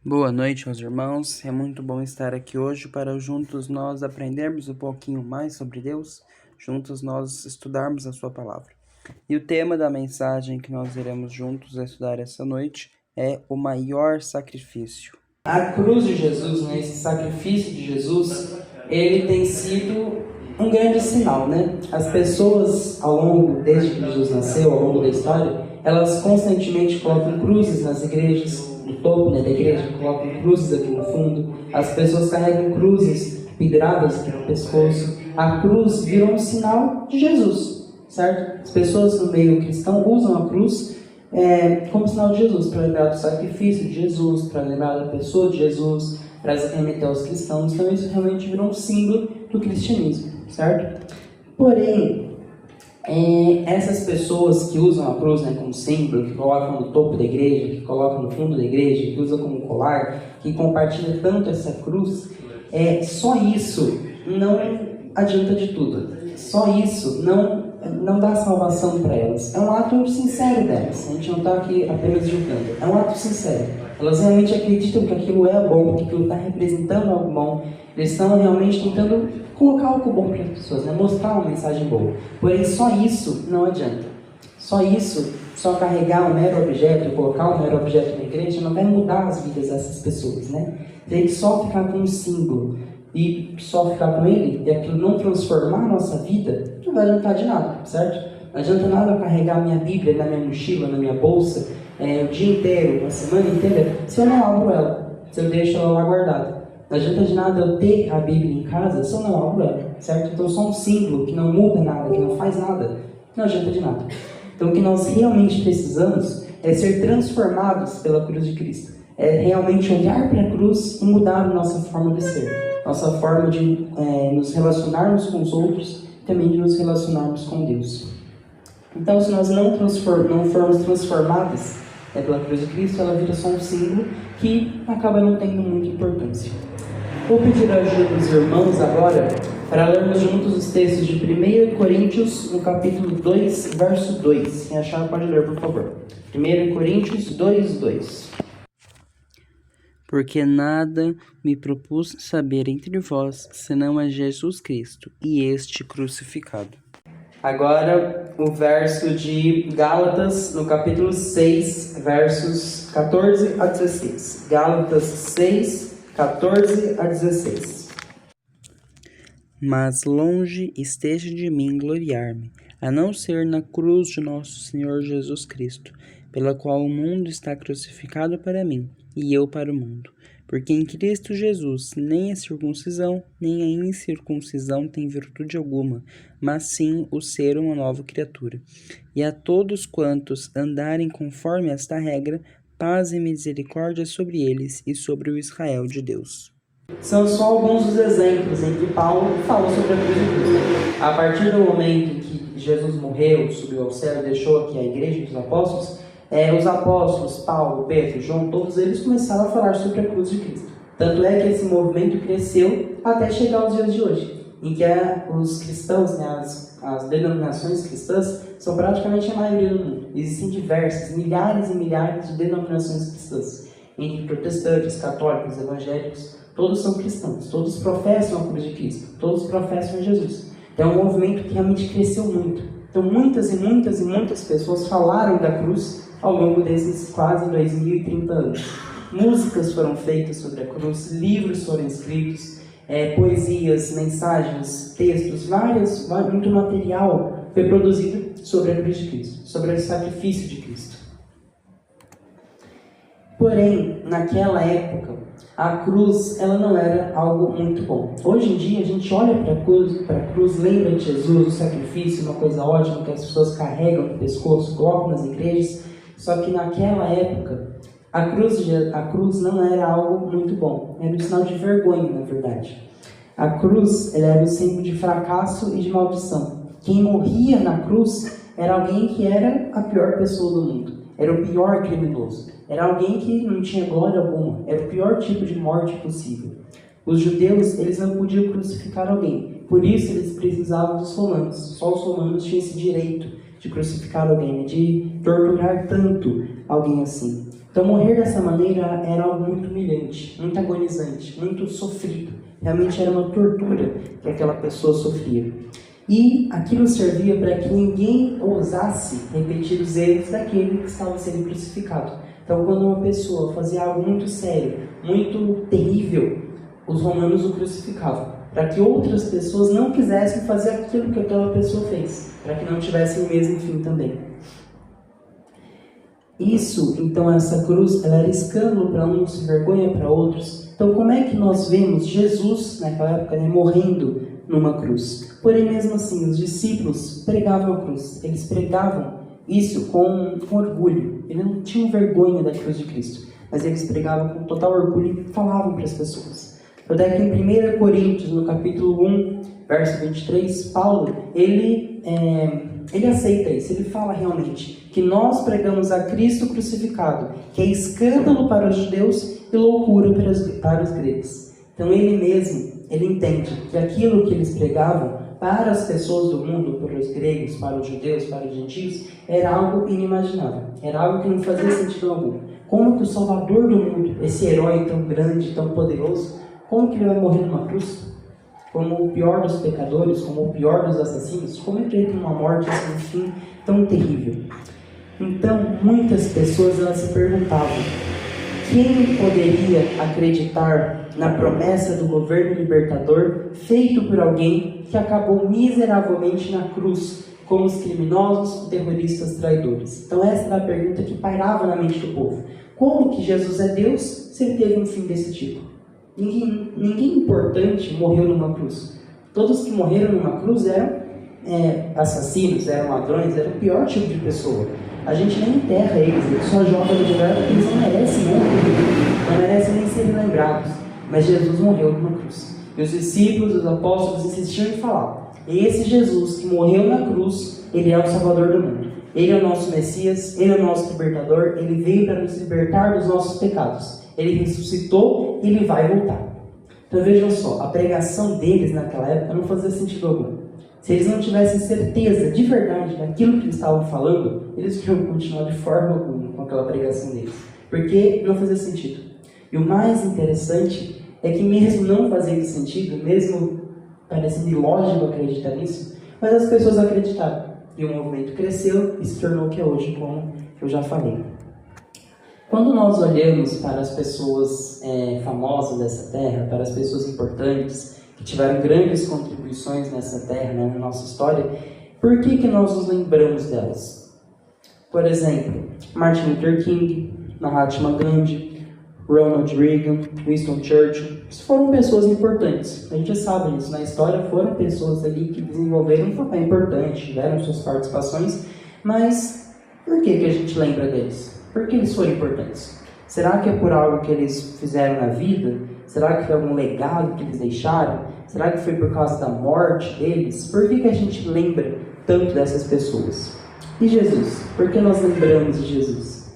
Boa noite, meus irmãos. É muito bom estar aqui hoje para juntos nós aprendermos um pouquinho mais sobre Deus, juntos nós estudarmos a sua palavra. E o tema da mensagem que nós iremos juntos estudar essa noite é o maior sacrifício. A cruz de Jesus, esse sacrifício de Jesus, ele tem sido um grande sinal, né? As pessoas, desde que Jesus nasceu, ao longo da história, elas constantemente colocam cruzes nas igrejas, no topo, né, da igreja, colocam cruzes aqui no fundo. As pessoas carregam cruzes penduradas aqui no pescoço. A cruz virou um sinal de Jesus, certo? As pessoas no meio cristão usam a cruz como sinal de Jesus, para lembrar do sacrifício de Jesus, para lembrar da pessoa de Jesus, para remeter aos cristãos. Então isso realmente virou um símbolo do cristianismo, certo? Porém, essas pessoas que usam a cruz, né, como símbolo, que colocam no topo da igreja, que colocam no fundo da igreja, que usam como colar, que compartilham tanto essa cruz, só isso não adianta de tudo. Só isso não dá salvação para elas. É um ato sincero delas. A gente não está aqui apenas julgando. É um ato sincero. Elas realmente acreditam que aquilo é bom, que aquilo está representando algo bom. Eles estão realmente tentando colocar algo bom para as pessoas, né? Mostrar uma mensagem boa. Porém, só isso não adianta. Só carregar um mero objeto, colocar um mero objeto na igreja, não vai mudar as vidas dessas pessoas, né? Tem que só ficar com um símbolo e só ficar com ele, e aquilo não transformar a nossa vida, não vai adiantar de nada, certo? Não adianta nada eu carregar a minha Bíblia na minha mochila, na minha bolsa, o dia inteiro, a semana inteira, se eu não abro ela, se eu deixo ela lá guardada. Não adianta de nada eu ter a Bíblia em casa se eu não abro ela, certo? Então só um símbolo que não muda nada, que não faz nada, não adianta de nada. Então o que nós realmente precisamos é ser transformados pela cruz de Cristo. É realmente olhar para a cruz e mudar a nossa forma de ser. Nossa forma de nos relacionarmos com os outros, também de nos relacionarmos com Deus. Então, se nós não formos transformados pela cruz de Cristo, ela vira só um símbolo que acaba não tendo muita importância. Vou pedir a ajuda dos irmãos agora para lermos juntos os textos de 1 Coríntios, no capítulo 2, verso 2. Quem achar pode ler, por favor. 1 Coríntios 2, 2. Porque nada me propus saber entre vós, senão a Jesus Cristo, e este crucificado. Agora, o verso de Gálatas, no capítulo 6, versos 14 a 16. Gálatas 6, 14 a 16. Mas longe esteja de mim gloriar-me, a não ser na cruz de nosso Senhor Jesus Cristo, pela qual o mundo está crucificado para mim, e eu para o mundo. Porque em Cristo Jesus nem a circuncisão, nem a incircuncisão tem virtude alguma, mas sim o ser uma nova criatura. E a todos quantos andarem conforme esta regra, paz e misericórdia sobre eles e sobre o Israel de Deus. São só alguns dos exemplos em que Paulo falou sobre a cruz de Cristo. A partir do momento em que Jesus morreu, subiu ao céu e deixou aqui a igreja dos apóstolos, os apóstolos, Paulo, Pedro, João, todos eles começaram a falar sobre a cruz de Cristo. Tanto é que esse movimento cresceu até chegar aos dias de hoje, em que os cristãos, né, as denominações cristãs, são praticamente a maioria do mundo. Existem diversas, milhares e milhares de denominações cristãs, entre protestantes, católicos, evangélicos, todos são cristãos, todos professam a cruz de Cristo, todos professam Jesus. Então é um movimento que realmente cresceu muito. Então muitas e muitas e muitas pessoas falaram da cruz ao longo desses quase 2030 anos. Músicas foram feitas sobre a cruz, livros foram escritos, poesias, mensagens, textos, muito material foi produzido sobre a cruz de Cristo, sobre o sacrifício de Cristo. Porém, naquela época, a cruz ela não era algo muito bom. Hoje em dia, a gente olha para a cruz, lembra de Jesus, o sacrifício, uma coisa ótima que as pessoas carregam no pescoço, colocam nas igrejas. Só que naquela época, a cruz não era algo muito bom. Era um sinal de vergonha, na verdade. A cruz ela era um símbolo de fracasso e de maldição. Quem morria na cruz era alguém que era a pior pessoa do mundo. Era o pior criminoso. Era alguém que não tinha glória alguma. Era o pior tipo de morte possível. Os judeus, eles não podiam crucificar alguém. Por isso, eles precisavam dos romanos. Só os romanos tinham esse direito de crucificar alguém, de torturar tanto alguém assim. Então morrer dessa maneira era algo muito humilhante, muito agonizante, muito sofrido. Realmente era uma tortura que aquela pessoa sofria. E aquilo servia para que ninguém ousasse repetir os erros daquele que estava sendo crucificado. Então, quando uma pessoa fazia algo muito sério, muito terrível, os romanos o crucificavam, para que outras pessoas não quisessem fazer aquilo que aquela pessoa fez, para que não tivessem o mesmo fim também. Isso, então, essa cruz, ela era escândalo para uns e vergonha para outros. Então, como é que nós vemos Jesus, naquela época, morrendo numa cruz? Porém, mesmo assim, os discípulos pregavam a cruz. Eles pregavam isso com orgulho. Eles não tinham vergonha da cruz de Cristo, mas eles pregavam com total orgulho e falavam para as pessoas. Até que em 1 Coríntios, no capítulo 1, verso 23, Paulo, ele aceita isso. Ele fala realmente que nós pregamos a Cristo crucificado, que é escândalo para os judeus e loucura para os gregos. Então ele mesmo, ele entende que aquilo que eles pregavam para as pessoas do mundo, para os gregos, para os judeus, para os gentios, era algo inimaginável. Era algo que não fazia sentido algum. Como que o Salvador do mundo, esse herói tão grande, tão poderoso, como que ele vai morrer numa cruz? Como o pior dos pecadores, como o pior dos assassinos? Como é que ele tem uma morte assim, um fim tão terrível? Então, muitas pessoas elas se perguntavam: quem poderia acreditar na promessa do governo libertador feito por alguém que acabou miseravelmente na cruz, como os criminosos, terroristas, traidores? Então essa era a pergunta que pairava na mente do povo. Como que Jesus é Deus se ele teve um fim desse tipo? Ninguém importante morreu numa cruz. Todos que morreram numa cruz eram assassinos, eram ladrões, eram o pior tipo de pessoa. A gente nem enterra eles só joga no lugar porque eles não merecem não merecem nem serem lembrados. Mas Jesus morreu numa cruz. E os discípulos, os apóstolos insistiam em falar: esse Jesus que morreu na cruz, ele é o Salvador do mundo. Ele é o nosso Messias, ele é o nosso libertador, ele veio para nos libertar dos nossos pecados. Ele ressuscitou e ele vai voltar. Então vejam só, a pregação deles naquela época não fazia sentido algum. Se eles não tivessem certeza de verdade daquilo que eles estavam falando, eles iam continuar de forma alguma com aquela pregação deles. Porque não fazia sentido. E o mais interessante é que mesmo não fazendo sentido, mesmo parecendo ilógico acreditar nisso, mas as pessoas acreditaram. E o movimento cresceu e se tornou o que é hoje, como eu já falei. Quando nós olhamos para as pessoas famosas dessa terra, para as pessoas importantes, que tiveram grandes contribuições nessa terra, na nossa história, por que nós nos lembramos delas? Por exemplo, Martin Luther King, Mahatma Gandhi, Ronald Reagan, Winston Churchill, isso foram pessoas importantes. A gente sabe isso, na história foram pessoas ali que desenvolveram um papel importante, tiveram suas participações, mas por que a gente lembra deles? Por que eles foram importantes? Será que é por algo que eles fizeram na vida? Será que foi algum legado que eles deixaram? Será que foi por causa da morte deles? Por que a gente lembra tanto dessas pessoas? E Jesus? Por que nós lembramos de Jesus?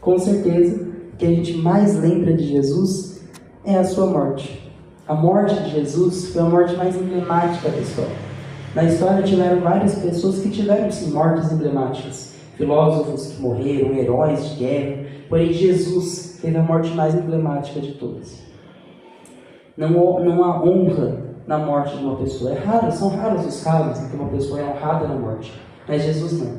Com certeza, o que a gente mais lembra de Jesus é a sua morte. A morte de Jesus foi a morte mais emblemática da história. Na história tiveram várias pessoas que tiveram, sim, mortes emblemáticas. Filósofos que morreram, heróis de guerra. Porém, Jesus teve a morte mais emblemática de todas. Não há honra na morte de uma pessoa. São raros os casos em que uma pessoa é honrada na morte. Mas Jesus não.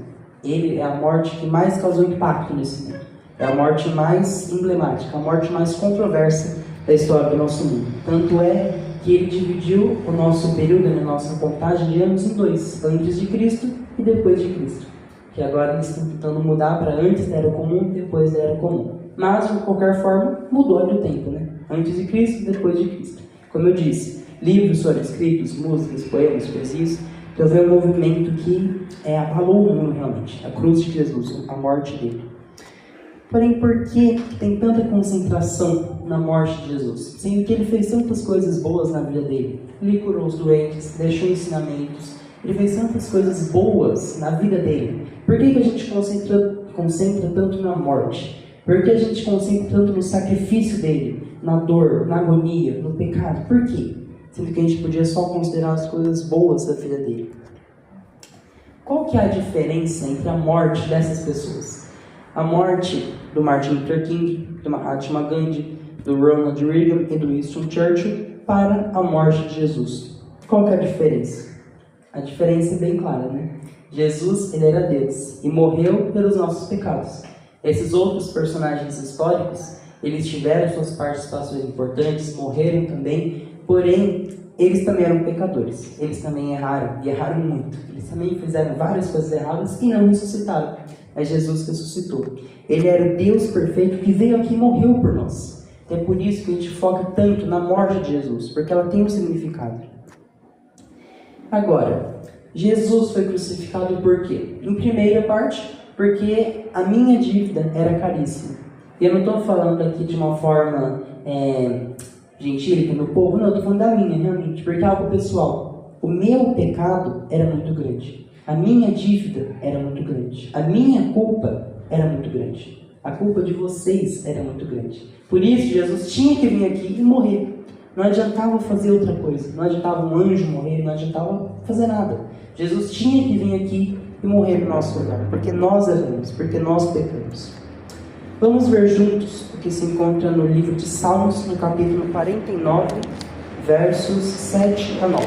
Ele é a morte que mais causou impacto nesse mundo. É a morte mais emblemática, a morte mais controversa da história do nosso mundo. Tanto é que ele dividiu o nosso período, a nossa contagem de anos em dois. Antes de Cristo e depois de Cristo. Que agora eles estão tentando mudar para antes da Era Comum e depois da Era Comum. Mas, de qualquer forma, mudou ali o tempo, né? Antes de Cristo e depois de Cristo. Como eu disse, livros foram escritos, músicas, poemas, poesias. Então veio um movimento que abalou o mundo realmente. A cruz de Jesus, a morte dele. Porém, por que tem tanta concentração na morte de Jesus? Sendo que ele fez tantas coisas boas na vida dele. Ele curou os doentes, deixou ensinamentos. Ele fez tantas coisas boas na vida dele. Por que a gente concentra tanto na morte? Por que a gente concentra tanto no sacrifício dele? Na dor, na agonia, no pecado? Por quê? Sendo que a gente podia só considerar as coisas boas da vida dele. Qual que é a diferença entre a morte dessas pessoas? A morte do Martin Luther King, do Mahatma Gandhi, do Ronald Reagan e do Winston Churchill para a morte de Jesus. Qual que é a diferença? A diferença é bem clara, né? Jesus, ele era Deus e morreu pelos nossos pecados. Esses outros personagens históricos, eles tiveram suas participações importantes, morreram também, porém, eles também eram pecadores. Eles também erraram, e erraram muito. Eles também fizeram várias coisas erradas e não ressuscitaram. Mas Jesus ressuscitou. Ele era o Deus perfeito que veio aqui e morreu por nós. É por isso que a gente foca tanto na morte de Jesus, porque ela tem um significado. Agora, Jesus foi crucificado por quê? Em primeira parte, porque a minha dívida era caríssima. E eu não estou falando aqui de uma forma gentílica no povo, não, eu estou falando da minha, realmente, porque é algo pessoal. O meu pecado era muito grande. A minha dívida era muito grande. A minha culpa era muito grande. A culpa de vocês era muito grande. Por isso, Jesus tinha que vir aqui e morrer. Não adiantava fazer outra coisa. Não adiantava um anjo morrer, não adiantava fazer nada. Jesus tinha que vir aqui e morrer no nosso lugar, porque nós erramos, porque nós pecamos. Vamos ver juntos o que se encontra no livro de Salmos, no capítulo 49, versos 7 a 9.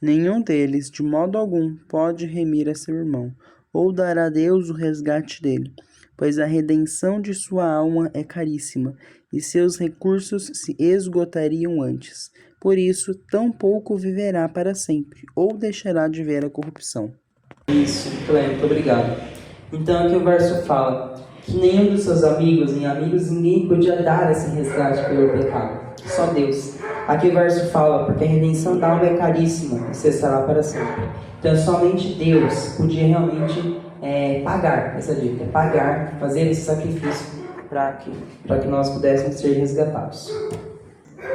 Nenhum deles, de modo algum, pode remir a seu irmão, ou dar a Deus o resgate dele, pois a redenção de sua alma é caríssima, e seus recursos se esgotariam antes. Por isso, tão pouco viverá para sempre, ou deixará de ver a corrupção. Isso, muito obrigado. Então aqui o verso fala que nenhum dos seus amigos, nem amigos, ninguém podia dar esse resgate pelo pecado. Só Deus. Aqui o verso fala, porque a redenção da alma é caríssima e cessará para sempre. Então somente Deus podia realmente pagar essa dívida, pagar, fazer esse sacrifício para que nós pudéssemos ser resgatados.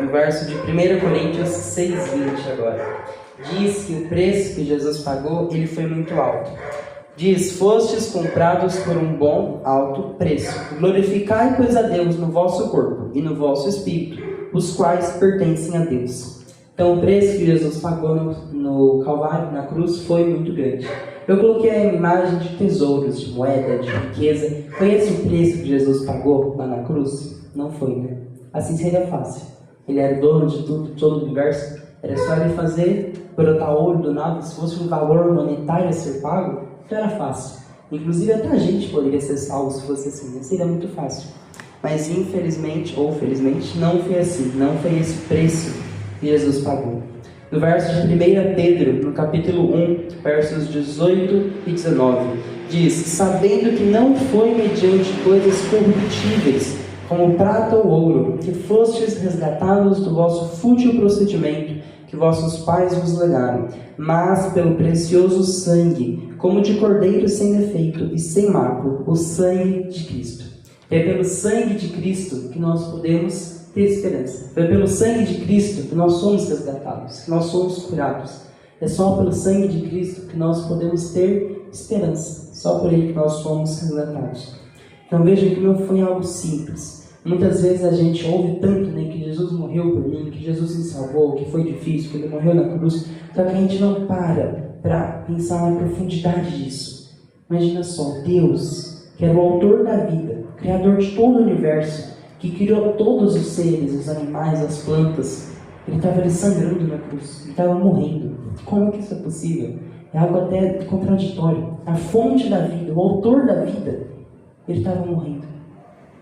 No verso de 1 Coríntios 6:20 agora, diz que o preço que Jesus pagou, ele foi muito alto. Diz, fostes comprados por um bom, alto preço. Glorificai, pois, a Deus no vosso corpo e no vosso espírito, os quais pertencem a Deus. Então, o preço que Jesus pagou no Calvário, na cruz, foi muito grande. Eu coloquei a imagem de tesouros, de moeda, de riqueza. Foi esse o preço que Jesus pagou lá na cruz? Não foi, né? Assim seria fácil. Ele era o dono de tudo, de todo o universo. Era só ele fazer, brotar ouro do nada. Se fosse um valor monetário a ser pago, então era fácil. Inclusive até a gente poderia ser salvo se fosse assim, né? Seria muito fácil. Mas infelizmente, ou felizmente, não foi assim. Não foi esse preço que Jesus pagou. No verso de 1 Pedro, no capítulo 1, versos 18 e 19, diz, sabendo que não foi mediante coisas corruptíveis, como prata ou ouro, que fostes resgatados do vosso fútil procedimento que vossos pais vos legaram, mas pelo precioso sangue, como de cordeiro sem defeito e sem mácula, o sangue de Cristo. É pelo sangue de Cristo que nós podemos ter esperança. É pelo sangue de Cristo que nós somos resgatados, que nós somos curados. É só pelo sangue de Cristo que nós podemos ter esperança. Só por ele que nós somos resgatados. Então veja que não foi algo simples. Muitas vezes a gente ouve tanto, né, que Jesus morreu por mim, que Jesus me salvou, que foi difícil, que ele morreu na cruz, só que a gente não para pensar na profundidade disso. Imagina só, Deus, que era o autor da vida, criador de todo o universo, que criou todos os seres, os animais, as plantas, ele estava ali sangrando na cruz, ele estava morrendo. Como que isso é possível? É algo até contraditório. A fonte da vida, o autor da vida, ele estava morrendo.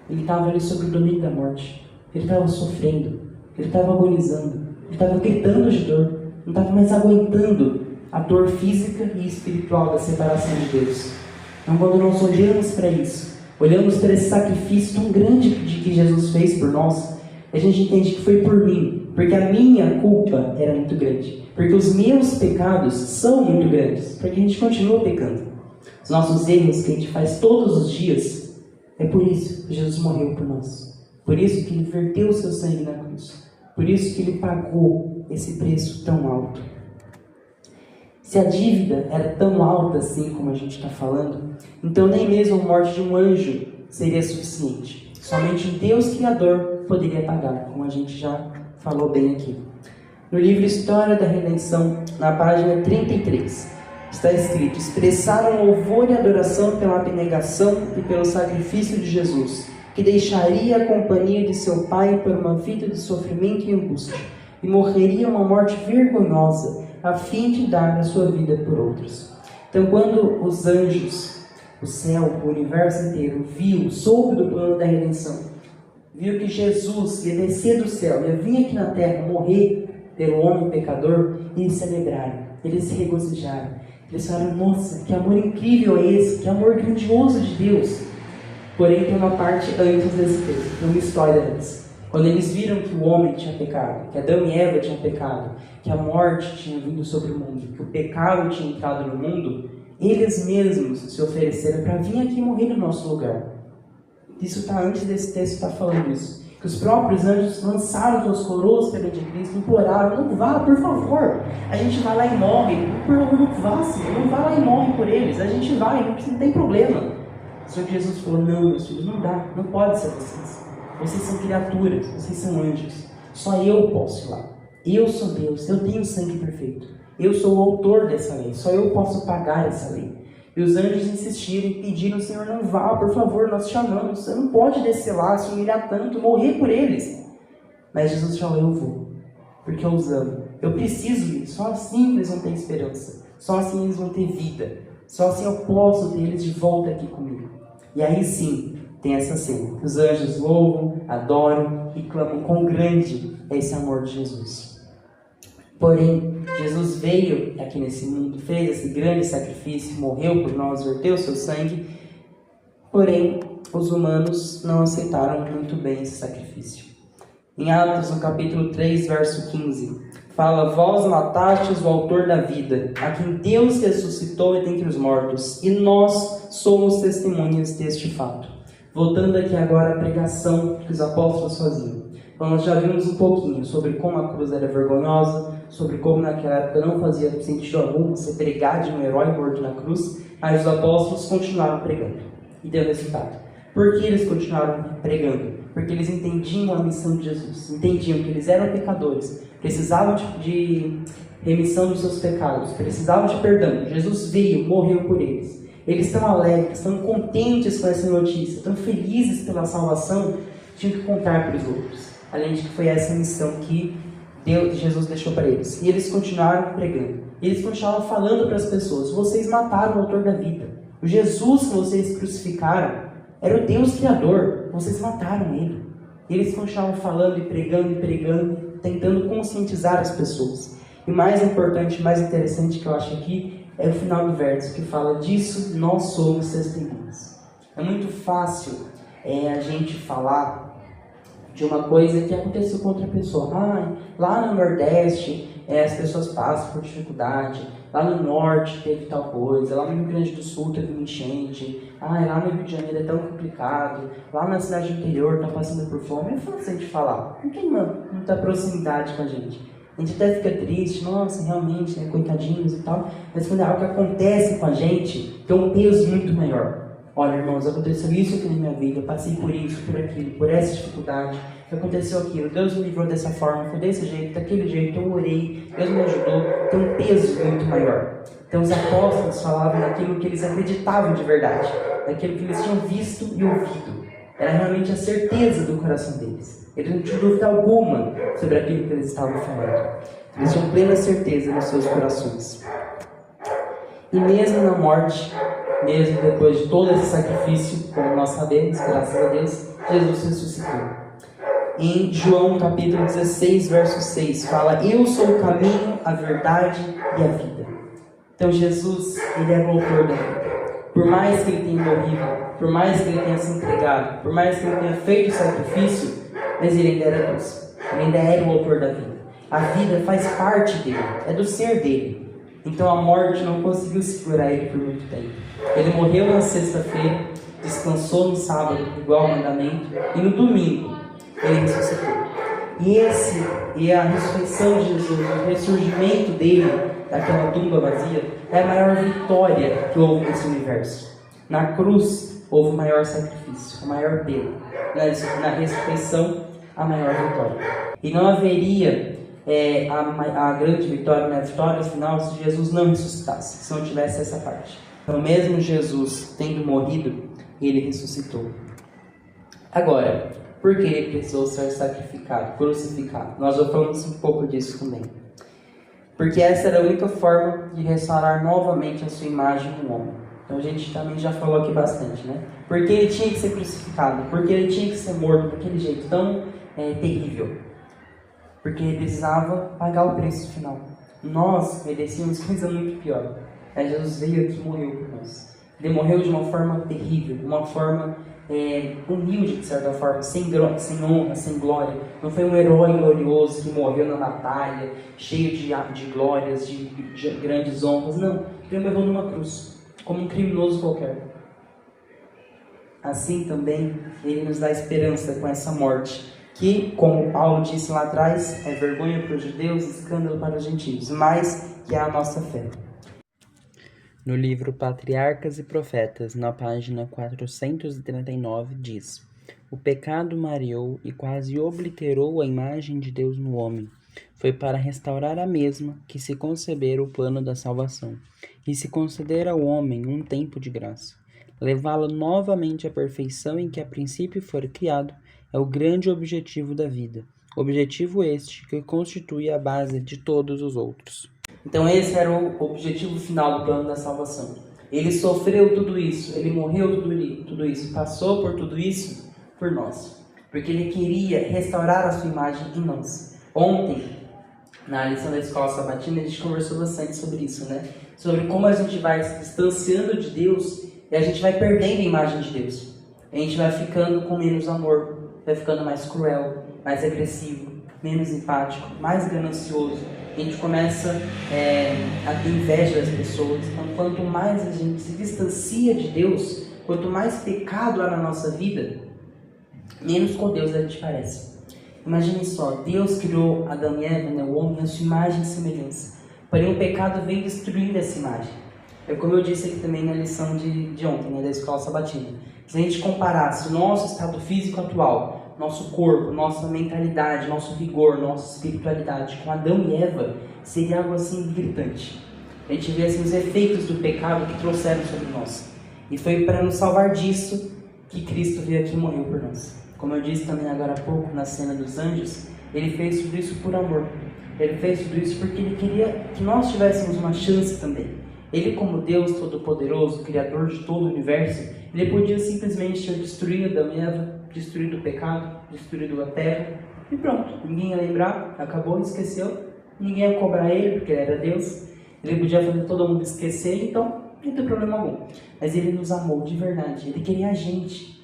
Ele estava ali sob o domínio da morte. Ele estava sofrendo. Ele estava agonizando. Ele estava gritando de dor. Não estava mais aguentando a dor física e espiritual da separação de Deus. Então, quando nós olhamos para isso, olhamos para esse sacrifício tão grande que Jesus fez por nós, a gente entende que foi por mim. Porque a minha culpa era muito grande. Porque os meus pecados são muito grandes. Porque a gente continua pecando. Os nossos erros que a gente faz todos os dias, é por isso que Jesus morreu por nós. Por isso que ele verteu o seu sangue na cruz. Por isso que ele pagou esse preço tão alto. Se a dívida era tão alta assim como a gente está falando, então nem mesmo a morte de um anjo seria suficiente. Somente o Deus Criador poderia pagar, como a gente já falou bem aqui. No livro História da Redenção, na página 33, Está escrito: expressaram louvor e adoração pela abnegação e pelo sacrifício de Jesus, que deixaria a companhia de seu Pai por uma vida de sofrimento e angústia, e morreria uma morte vergonhosa, a fim de dar a sua vida por outros. Então, quando os anjos, o céu, o universo inteiro, soube do plano da redenção, viu que Jesus ia descer do céu, ia vir aqui na terra, morrer pelo homem pecador, eles celebraram, eles se regozijaram. Eles falaram: nossa, que amor incrível é esse, que amor grandioso de Deus. Porém, tem uma parte antes desse texto, uma história antes. Quando eles viram que o homem tinha pecado, que Adão e Eva tinham pecado, que a morte tinha vindo sobre o mundo, que o pecado tinha entrado no mundo, eles mesmos se ofereceram para vir aqui morrer no nosso lugar. Isso está antes desse texto estar falando isso. Que os próprios anjos lançaram suas coroas perante Cristo, imploraram: não vá, por favor. A gente vai lá e morre. Não vá, Senhor, não vá lá e morre por eles. A gente vai, não tem problema. O Senhor Jesus falou: não, meus filhos, não dá, não pode ser vocês. Vocês são criaturas, vocês são anjos. Só eu posso ir lá. Eu sou Deus, eu tenho sangue perfeito. Eu sou o autor dessa lei, só eu posso pagar essa lei. E os anjos insistiram e pediram: Senhor, não vá, por favor, nós te amamos. Você não pode descer lá, se humilhar tanto, morrer por eles. Mas Jesus falou: eu vou, porque eu os amo. Eu preciso ir, só assim eles vão ter esperança. Só assim eles vão ter vida. Só assim eu posso ter eles de volta aqui comigo. E aí sim, tem essa cena. Os anjos louvam, adoram e clamam quão grande é esse amor de Jesus. Porém, Jesus veio aqui nesse mundo, fez esse grande sacrifício, morreu por nós, verteu seu sangue. Porém, os humanos não aceitaram muito bem esse sacrifício. Em Atos, no capítulo 3, verso 15, fala: vós matastes o autor da vida, a quem Deus ressuscitou dentre os mortos, e nós somos testemunhas deste fato. Voltando aqui agora à pregação que os apóstolos faziam. Então, nós já vimos um pouquinho sobre como a cruz era vergonhosa, sobre como naquela época não fazia sentido algum você pregar de um herói morto na cruz, mas os apóstolos continuaram pregando. E deu resultado. Por que eles continuaram pregando? Porque eles entendiam a missão de Jesus, entendiam que eles eram pecadores, precisavam de remissão dos seus pecados, precisavam de perdão. Jesus veio, morreu por eles. Eles estão alegres, estão contentes com essa notícia, estão felizes pela salvação, tinham que contar para os outros. Além de que foi essa missão que Jesus deixou para eles. E eles continuaram pregando. E eles continuavam falando para as pessoas: vocês mataram o autor da vida. O Jesus que vocês crucificaram era o Deus Criador. Vocês mataram ele. E eles continuavam falando e pregando, tentando conscientizar as pessoas. E mais importante, mais interessante que eu acho aqui, é o final do verso, que fala: disso nós somos testemunhas. É muito fácil a gente falar de uma coisa que aconteceu com outra pessoa. Lá no Nordeste as pessoas passam por dificuldade, lá no Norte teve tal coisa, lá no Rio Grande do Sul teve uma enchente, lá no Rio de Janeiro é tão complicado, lá na cidade do interior está passando por fome. É fácil a gente falar, não tem muita proximidade com a gente. A gente até fica triste, nossa, realmente, coitadinhos e tal, mas quando é algo que acontece com a gente, tem um peso muito maior. Olha, irmãos, aconteceu isso aqui na minha vida, eu passei por isso, por aquilo, por essa dificuldade, aconteceu aquilo, Deus me livrou dessa forma, foi desse jeito, daquele jeito, eu orei, Deus me ajudou, tem um peso muito maior. Então os apóstolos falavam daquilo que eles acreditavam de verdade, daquilo que eles tinham visto e ouvido. Era realmente a certeza do coração deles. Eles não tinham dúvida alguma sobre aquilo que eles estavam falando. Eles tinham plena certeza nos seus corações. E mesmo na morte, mesmo depois de todo esse sacrifício, como nós sabemos, graças a Deus, Jesus ressuscitou. Em João capítulo 16, verso 6, fala: eu sou o caminho, a verdade e a vida. Então Jesus, ele é o autor da vida. Por mais que ele tenha morrido, por mais que ele tenha se entregado, por mais que ele tenha feito o sacrifício, mas ele ainda era Deus. Ele ainda era o autor da vida. A vida faz parte dele, é do ser dele. Então a morte não conseguiu segurar ele por muito tempo. Ele morreu na sexta-feira, descansou no sábado, igual ao mandamento, e no domingo ele ressuscitou. E a ressurreição de Jesus, o ressurgimento dele daquela tumba vazia, é a maior vitória que houve nesse universo. Na cruz houve o maior sacrifício, o maior bem. Na ressurreição, a maior vitória. E não haveria a grande vitória, na vitória final, se Jesus não ressuscitasse, se não tivesse essa parte. Então, mesmo Jesus tendo morrido, ele ressuscitou. Agora, por que ele precisou ser sacrificado, crucificado? Nós já falamos um pouco disso também. Porque essa era a única forma de restaurar novamente a sua imagem no homem. Então a gente também já falou aqui bastante, né? Porque ele tinha que ser crucificado, porque ele tinha que ser morto daquele jeito tão terrível. Porque ele precisava pagar o preço final. Nós merecíamos coisa muito pior. Jesus veio aqui e morreu por nós. Ele morreu de uma forma terrível, de uma forma humilde, de certa forma, sem honra, sem glória. Não foi um herói glorioso que morreu na batalha, cheio de glórias, de grandes honras. Não, ele morreu numa cruz, como um criminoso qualquer. Assim também, ele nos dá esperança com essa morte, que, como Paulo disse lá atrás, é vergonha para os judeus, escândalo para os gentios, mas que é a nossa fé. No livro Patriarcas e Profetas, na página 439, diz: O pecado mareou e quase obliterou a imagem de Deus no homem. Foi para restaurar a mesma que se concebera o plano da salvação, e se conceder ao homem um tempo de graça. Levá-lo novamente à perfeição em que a princípio foi criado é o grande objetivo da vida. Objetivo este que constitui a base de todos os outros. Então esse era o objetivo final do plano da salvação. Ele sofreu tudo isso, ele morreu tudo isso, passou por tudo isso por nós. Porque ele queria restaurar a sua imagem em nós. Ontem, na lição da escola sabatina, a gente conversou bastante sobre isso, né? Sobre como a gente vai se distanciando de Deus e a gente vai perdendo a imagem de Deus. A gente vai ficando com menos amor, vai ficando mais cruel, mais agressivo, menos empático, mais ganancioso. A gente começa a ter inveja das pessoas. Então, quanto mais a gente se distancia de Deus, quanto mais pecado há na nossa vida, menos com Deus a gente parece. Imagine só, Deus criou Adão e Eva, né, o homem, a sua imagem e semelhança. Porém, o pecado veio destruindo essa imagem. É como eu disse aqui também na lição de ontem, né, da escola sabatina. Se a gente comparasse o nosso estado físico atual, nosso corpo, nossa mentalidade, nosso vigor, nossa espiritualidade com Adão e Eva, seria algo assim gritante. A gente vê assim, os efeitos do pecado que trouxeram sobre nós. E foi para nos salvar disso que Cristo veio aqui e morreu por nós. Como eu disse também agora há pouco na cena dos anjos, ele fez tudo isso por amor. Ele fez tudo isso porque ele queria que nós tivéssemos uma chance também. Ele, como Deus Todo-Poderoso, Criador de todo o universo, ele podia simplesmente ter destruído Adão e Eva, destruído o pecado, destruído a terra, e pronto. Ninguém ia lembrar, acabou, esqueceu. Ninguém ia cobrar ele, porque ele era Deus. Ele podia fazer todo mundo esquecer, então não tem problema algum. Mas ele nos amou de verdade, ele queria a gente.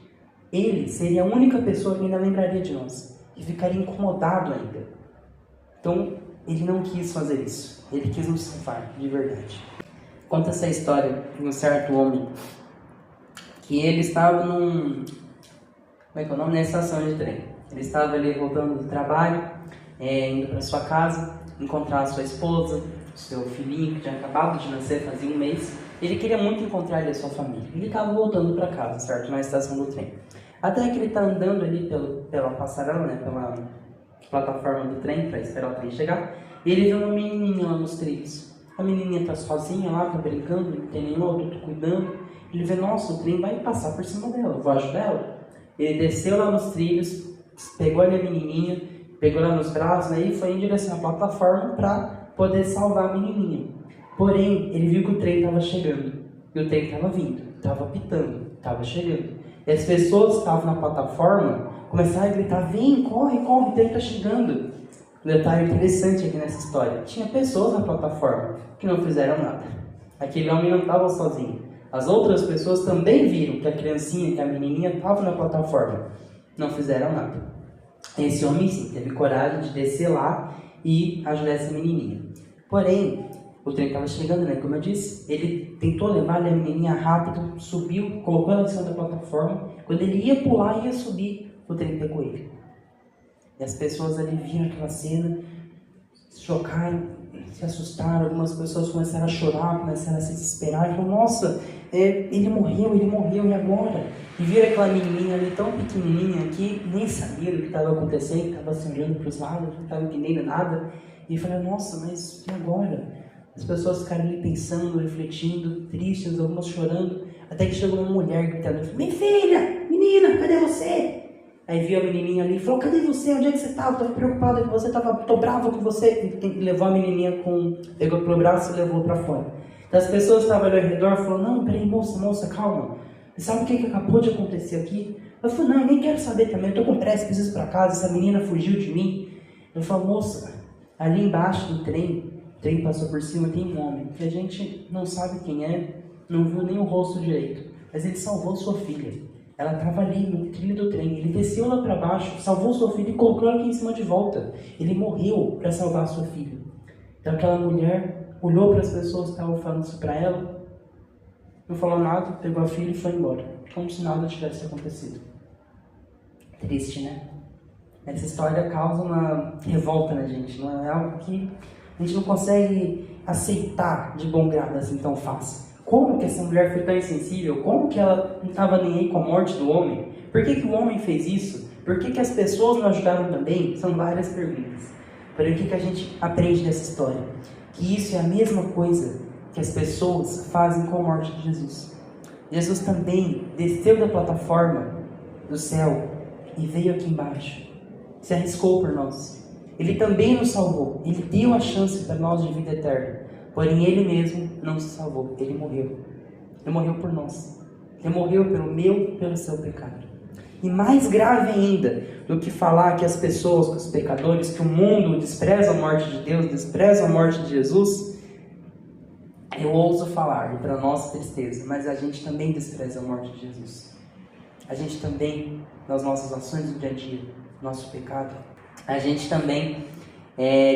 Ele seria a única pessoa que ainda lembraria de nós, que ficaria incomodado ainda. Então, ele não quis fazer isso, ele quis nos salvar de verdade. Conta essa história de um certo homem, que ele estava na estação de trem. Ele estava ali voltando do trabalho, indo para sua casa, encontrar a sua esposa, seu filhinho que tinha acabado de nascer, fazia um mês. Ele queria muito encontrar ali a sua família. Ele estava voltando para casa, certo? Na estação do trem. Até que ele está andando ali pela passarela, né? Pela plataforma do trem, para esperar o trem chegar. E ele vê uma menininha lá nos trilhos. A menininha está sozinha lá, está brincando, não tem nenhum adulto cuidando. Ele vê, nossa, o trem vai passar por cima dela, vou ajudar ela. Ele desceu lá nos trilhos, pegou ali a menininha, pegou lá nos braços, né, e foi em direção à plataforma para poder salvar a menininha. Porém, ele viu que o trem estava chegando, e o trem estava vindo, estava pitando, estava chegando. E as pessoas que estavam na plataforma começaram a gritar, vem, corre, corre, o trem está chegando. Um detalhe interessante aqui nessa história, tinha pessoas na plataforma que não fizeram nada. Aquele homem não estava sozinho. As outras pessoas também viram que a criancinha, que a menininha estava na plataforma. Não fizeram nada. Esse homem sim, teve coragem de descer lá e ajudar essa menininha. Porém, o trem estava chegando, né? Como eu disse, ele tentou levar a menininha rápido, subiu, colocou ela em cima da plataforma. Quando ele ia pular, ia subir, o trem pegou ele. E as pessoas ali viram aquela cena, se chocaram, se assustaram. Algumas pessoas começaram a chorar, começaram a se desesperar. E falaram, nossa, ele morreu, e agora? E viram aquela menininha ali tão pequenininha que nem sabia do que estava acontecendo, estava se olhando para os lados, não estava entendendo nada. E falei, nossa, mas e agora? As pessoas ficaram ali pensando, refletindo, tristes, algumas chorando, até que chegou uma mulher gritando, minha filha, menina, cadê você? Aí viu a menininha ali e falou, cadê você? Onde é que você estava? Estou preocupada com você, tô brava com você. E levou a menininha, pegou pelo braço e levou para fora. Então as pessoas que estavam ali ao redor falaram, não, peraí, moça, calma. E sabe o que acabou de acontecer aqui? Eu falei, não, eu nem quero saber também, eu tô com pressa, preciso ir para casa, essa menina fugiu de mim. Eu falei, moça, ali embaixo do trem, o trem passou por cima, tem um homem, que a gente não sabe quem é, não viu nem o rosto direito, mas ele salvou sua filha. Ela estava ali no trilho do trem, ele desceu lá para baixo, salvou sua filha e colocou ela aqui em cima de volta. Ele morreu para salvar sua filha. Então aquela mulher olhou para as pessoas que estavam falando isso para ela, não falou nada, pegou a filha e foi embora, como se nada tivesse acontecido. Triste, né? Essa história causa uma revolta na gente, não é algo que a gente não consegue aceitar de bom grado assim tão fácil. Como que essa mulher foi tão insensível? Como que ela não estava nem aí com a morte do homem? Por que o homem fez isso? Por que as pessoas não ajudaram também? São várias perguntas. Porém, o que a gente aprende dessa história? Que isso é a mesma coisa que as pessoas fazem com a morte de Jesus. Jesus também desceu da plataforma do céu e veio aqui embaixo. Se arriscou por nós. Ele também nos salvou. Ele deu a chance para nós de vida eterna. Porém, Ele mesmo não se salvou. Ele morreu. Ele morreu por nós. Ele morreu pelo meu e pelo seu pecado. E mais grave ainda do que falar que as pessoas, que os pecadores, que o mundo despreza a morte de Deus, despreza a morte de Jesus, eu ouso falar, e para nossa tristeza, mas a gente também despreza a morte de Jesus. A gente também, nas nossas ações do dia a dia, nosso pecado, a gente também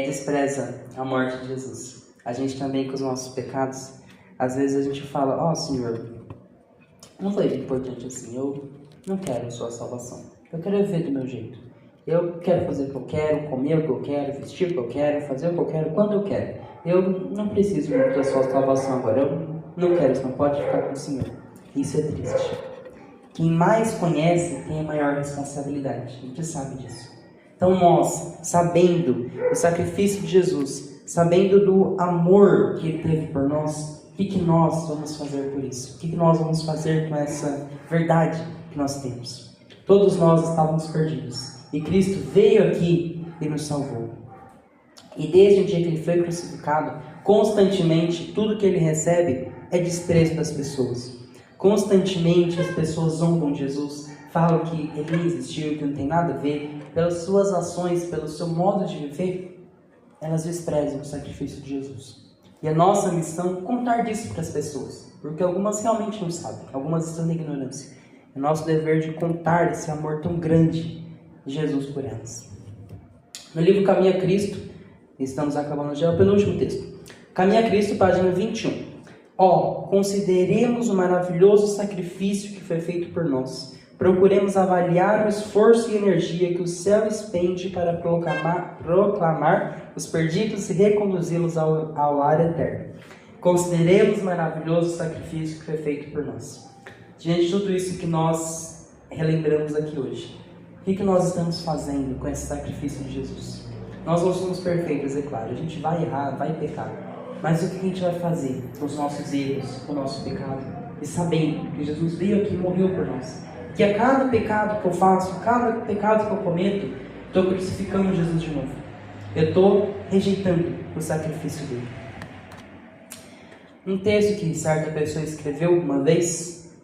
despreza a morte de Jesus. A gente também, com os nossos pecados, às vezes a gente fala, Senhor, não foi importante assim, eu não quero a sua salvação, eu quero viver do meu jeito, eu quero fazer o que eu quero, comer o que eu quero, vestir o que eu quero, fazer o que eu quero, quando eu quero, eu não preciso muito da sua salvação agora, eu não quero, você não pode ficar com o Senhor. Isso é triste. Quem mais conhece tem a maior responsabilidade, a gente sabe disso. Então nós, sabendo o sacrifício de Jesus, sabendo do amor que Ele teve por nós, o que nós vamos fazer por isso? O que nós vamos fazer com essa verdade que nós temos? Todos nós estávamos perdidos e Cristo veio aqui e nos salvou. E desde o dia que Ele foi crucificado, constantemente tudo que Ele recebe é desprezo das pessoas. Constantemente as pessoas zombam de Jesus, falam que Ele não existiu, que não tem nada a ver, pelas suas ações, pelo seu modo de viver, elas desprezam o sacrifício de Jesus. E a nossa missão é contar disso para as pessoas, porque algumas realmente não sabem, algumas estão na ignorância. É nosso dever de contar esse amor tão grande de Jesus por elas. No livro Caminho a Cristo, estamos acabando já, é o penúltimo texto. Caminho a Cristo, página 21. Consideremos o maravilhoso sacrifício que foi feito por nós. Procuremos avaliar o esforço e energia que o céu expende para proclamar os perdidos e reconduzi-los ao lar eterno. Consideremos o maravilhoso sacrifício que foi feito por nós. Diante de tudo isso que nós relembramos aqui hoje, o que nós estamos fazendo com esse sacrifício de Jesus? Nós não somos perfeitos, é claro, a gente vai errar, vai pecar. Mas o que a gente vai fazer com os nossos erros, com o nosso pecado? E sabendo que Jesus veio aqui e morreu por nós. Que a cada pecado que eu faço, a cada pecado que eu cometo, estou crucificando Jesus de novo. Eu estou rejeitando o sacrifício dele. Um texto que certa pessoa escreveu uma vez,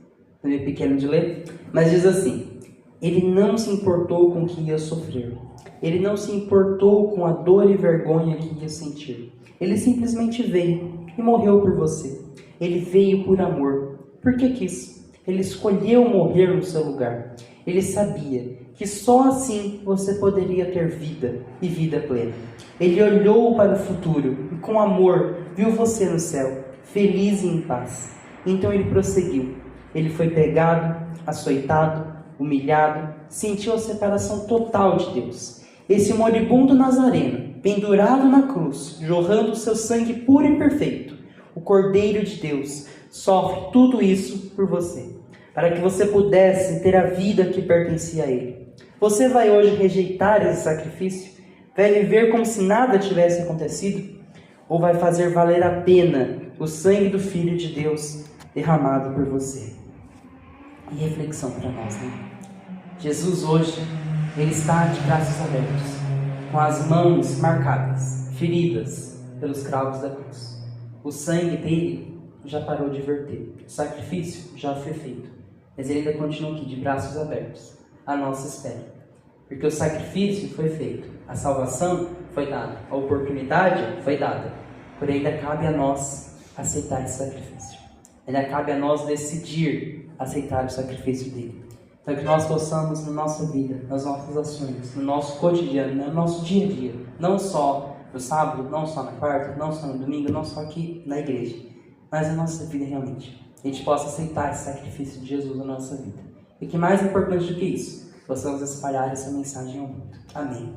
meio pequeno de ler, mas diz assim: Ele não se importou com o que ia sofrer. Ele não se importou com a dor e vergonha que ia sentir. Ele simplesmente veio e morreu por você. Ele veio por amor, porque quis. Ele escolheu morrer no seu lugar. Ele sabia que só assim você poderia ter vida e vida plena. Ele olhou para o futuro e com amor viu você no céu, feliz e em paz. Então ele prosseguiu. Ele foi pregado, açoitado, humilhado, sentiu a separação total de Deus. Esse moribundo nazareno, pendurado na cruz, jorrando o seu sangue puro e perfeito, o Cordeiro de Deus, sofre tudo isso por você, para que você pudesse ter a vida que pertencia a Ele. Você vai hoje rejeitar esse sacrifício? Vai viver como se nada tivesse acontecido? Ou vai fazer valer a pena o sangue do Filho de Deus derramado por você? E reflexão para nós, né? Jesus hoje, Ele está de braços abertos, com as mãos marcadas, feridas pelos cravos da cruz. O sangue dele já parou de verter, o sacrifício já foi feito, mas Ele ainda continua aqui de braços abertos, à nossa espera. Porque o sacrifício foi feito, a salvação foi dada, a oportunidade foi dada, porém ainda cabe a nós aceitar esse sacrifício. Ainda cabe a nós decidir aceitar o sacrifício dele. Então que nós possamos na nossa vida, nas nossas ações, no nosso cotidiano, no nosso dia a dia, não só no sábado, não só na quarta, não só no domingo, não só aqui na igreja, mas na nossa vida realmente. A gente possa aceitar esse sacrifício de Jesus na nossa vida. E que mais importante do que isso, possamos espalhar essa mensagem ao mundo. Amém.